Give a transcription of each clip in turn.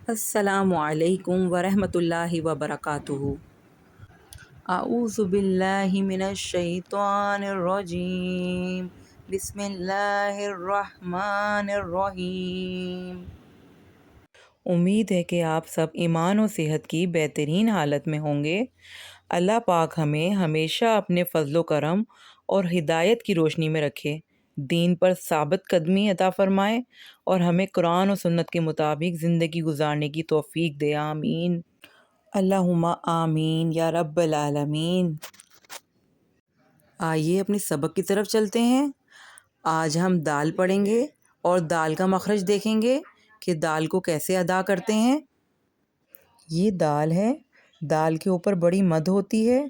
السلام علیکم ورحمۃ اللہ وبرکاتہ۔ اعوذ باللہ من الشیطان الرجیم، بسم اللہ الرحمن الرحیم۔ امید ہے کہ آپ سب ایمان و صحت کی بہترین حالت میں ہوں گے۔ اللہ پاک ہمیں ہمیشہ اپنے فضل و کرم اور ہدایت کی روشنی میں رکھے، دین پر ثابت قدمی عطا فرمائے اور ہمیں قرآن و سنت کے مطابق زندگی گزارنے کی توفیق دے، آمین اللہم آمین یا رب العالمین۔ آئیے اپنے سبق کی طرف چلتے ہیں۔ آج ہم دال پڑھیں گے اور دال کا مخرج دیکھیں گے کہ دال کو کیسے ادا کرتے ہیں۔ یہ دال ہے، دال کے اوپر بڑی مد ہوتی ہے،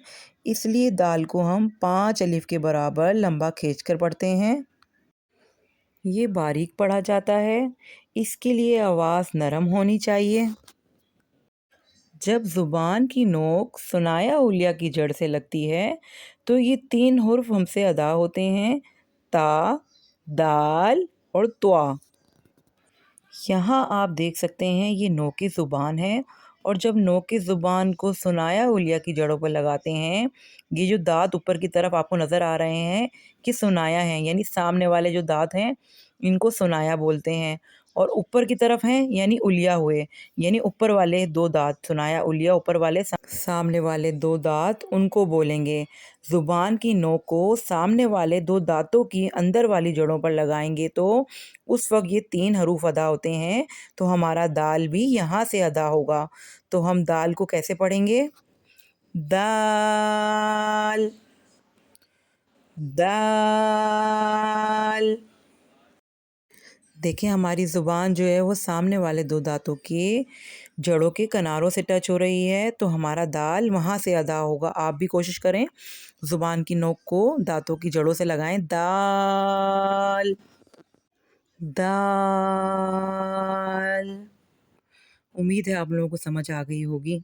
اس لیے دال کو ہم 5 الف کے برابر لمبا کھینچ کر پڑھتے ہیں۔ یہ باریک پڑھا جاتا ہے، اس کے لیے آواز نرم ہونی چاہیے۔ جب زبان کی نوک ثنایا اولیہ کی جڑ سے لگتی ہے تو یہ 3 حرف ہم سے ادا ہوتے ہیں، تا، دال اور طوا۔ یہاں آپ دیکھ سکتے ہیں یہ نوک زبان ہے، اور جب نوک زبان کو ثنایا اولیہ کی جڑوں پر لگاتے ہیں، یہ جو دانت اوپر کی طرف آپ کو نظر آ رہے ہیں کہ ثنایا ہیں، یعنی سامنے والے جو دانت ہیں ان کو ثنایا بولتے ہیں، اور اوپر کی طرف ہیں یعنی اولیہ ہوئے، یعنی اوپر والے 2 دانت ثنایا اولیہ، اوپر والے سامنے والے 2 دانت ان کو بولیں گے۔ زبان کی نوک کو سامنے والے 2 دانتوں کی اندر والی جڑوں پر لگائیں گے تو اس وقت یہ 3 حروف ادا ہوتے ہیں، تو ہمارا دال بھی یہاں سے ادا ہوگا۔ تو ہم دال کو کیسے پڑھیں گے؟ دال، دال۔ دیکھیں ہماری زبان جو ہے وہ سامنے والے 2 دانتوں کے جڑوں کے کناروں سے ٹچ ہو رہی ہے، تو ہمارا دال وہاں سے ادا ہوگا۔ آپ بھی کوشش کریں، زبان کی نوک کو دانتوں کی جڑوں سے لگائیں، دال، دال۔ امید ہے آپ لوگوں کو سمجھ آ گئی ہوگی۔